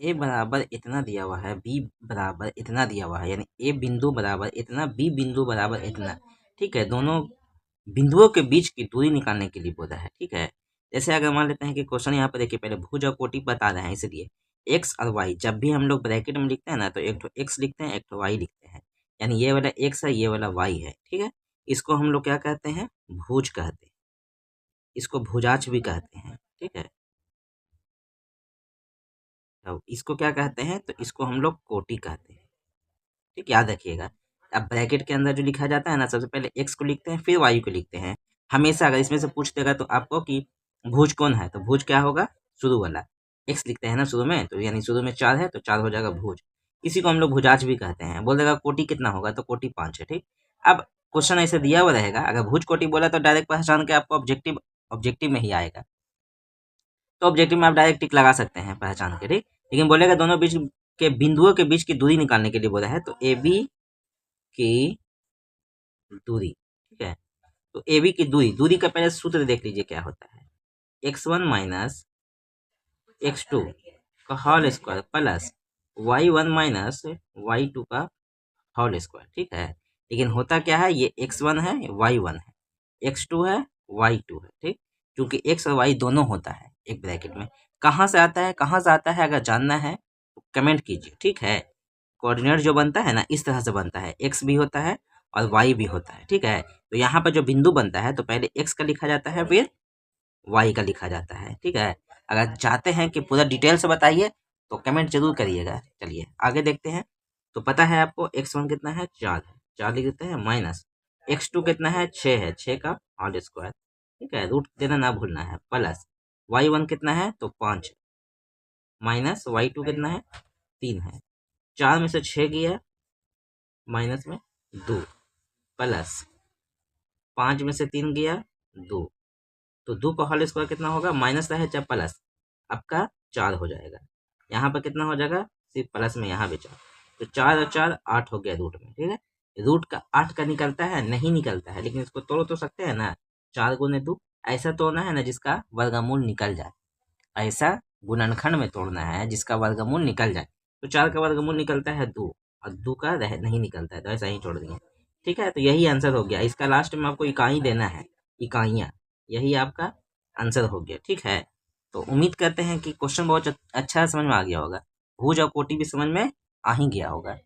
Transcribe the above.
ए बराबर इतना दिया हुआ है, बी बराबर इतना दिया हुआ है, यानी ए बिंदु बराबर इतना, बी बिंदु बराबर इतना। ठीक है, दोनों बिंदुओं के बीच की दूरी निकालने के लिए बोला है। ठीक है, जैसे अगर मान लेते हैं कि क्वेश्चन यहाँ पर देखिए, पहले भुज और कोटि बता रहे हैं, इसलिए एक्स और वाई जब भी हम लोग ब्रैकेट में लिखते हैं ना, तो एक तो एक्स लिखते हैं, एक तो वाई लिखते हैं, यानी ये वाला एक्स है, ये वाला वाई है। ठीक है, इसको हम लोग क्या कहते हैं, भुज कहते हैं, इसको भुजाच भी कहते हैं। ठीक है, तो इसको क्या कहते हैं, तो इसको हम लोग कोटि कहते हैं। ठीक, याद रखिएगा। अब ब्रैकेट के अंदर जो लिखा जाता है ना, सबसे पहले एक्स को लिखते हैं, फिर वाई को लिखते हैं। हमेशा अगर इसमें से पूछ देगा तो आपको कि भुज कौन है, तो भुज क्या होगा, शुरू वाला एक्स लिखते हैं ना शुरू में, तो यानी शुरू में 4 है तो 4 हो जाएगा भुज। इसी को हम लोग भुजाच भी कहते हैं। बोल देगा कोटि कितना होगा, तो कोटि 5 है। ठीक, अब क्वेश्चन ऐसे दिया हुआ रहेगा, अगर भुज कोटि बोला तो डायरेक्ट पहचान के आपको ऑब्जेक्टिव ऑब्जेक्टिव में ही आएगा, तो ऑब्जेक्टिव में आप डायरेक्ट टिक लगा सकते हैं पहचान के। ठीक, लेकिन बोलेगा दोनों बीच के बिंदुओं के बीच की दूरी निकालने के लिए बोला है, तो ए बी की दूरी। ठीक है, तो ए बी की दूरी, दूरी का पहले सूत्र देख लीजिए क्या होता है, x1 माइनस x2 का whole square plus y1 minus y2 का होल स्क्वायर। ठीक है, लेकिन होता क्या है, ये x1 है, y1 है, x2 है, y2 है। ठीक, क्योंकि x और y दोनों होता है एक ब्रैकेट में। कहाँ से आता है, कहाँ से आता है, अगर जानना है तो कमेंट कीजिए। ठीक है, कोऑर्डिनेट जो बनता है ना, इस तरह से बनता है, x भी होता है और y भी होता है। ठीक है, तो यहाँ पर जो बिंदु बनता है, तो पहले x का लिखा जाता है, फिर y का लिखा जाता है। ठीक है, अगर चाहते हैं कि पूरा डिटेल से बताइए तो कमेंट जरूर करिएगा। चलिए आगे देखते हैं। तो पता है आपको x1 कितना है, 4 है, 4 लिख देते हैं, माइनस x2 कितना है, 6 है, 6 का होल स्क्वायर। ठीक है, रूट देना ना भूलना है, प्लस y1 कितना है, तो 5 है, माइनस y2 कितना है, 3 है, 4 में से 6 गया, माइनस में 2, प्लस 5 में से 3 गया 2, तो 2 का होल स्क्वायर कितना होगा, माइनस है चाहे प्लस, आपका 4 हो जाएगा। यहाँ पर कितना हो जाएगा, सिर्फ प्लस में यहाँ भी 4, तो 4 और 4 8 हो गया रूट में। ठीक है, रूट का 8 का निकलता है, नहीं निकलता है, लेकिन इसको तोड़ तो सकते हैं ना, 4 गुने 2, ऐसा तोड़ना है ना जिसका वर्गमूल निकल जाए, ऐसा गुणनखंड में तोड़ना है जिसका वर्गमूल निकल जाए। तो 4 का वर्गमूल निकलता है 2, और 2 का नहीं निकलता है, तो ऐसा ही छोड़ दिए। ठीक है, तो यही आंसर हो गया। इसका लास्ट में आपको इकाई देना है, इकाइयाँ, यही आपका आंसर हो गया। ठीक है, तो उम्मीद करते हैं कि क्वेश्चन बहुत अच्छा समझ में आ गया होगा, भुज और कोटि भी समझ में आ ही गया होगा।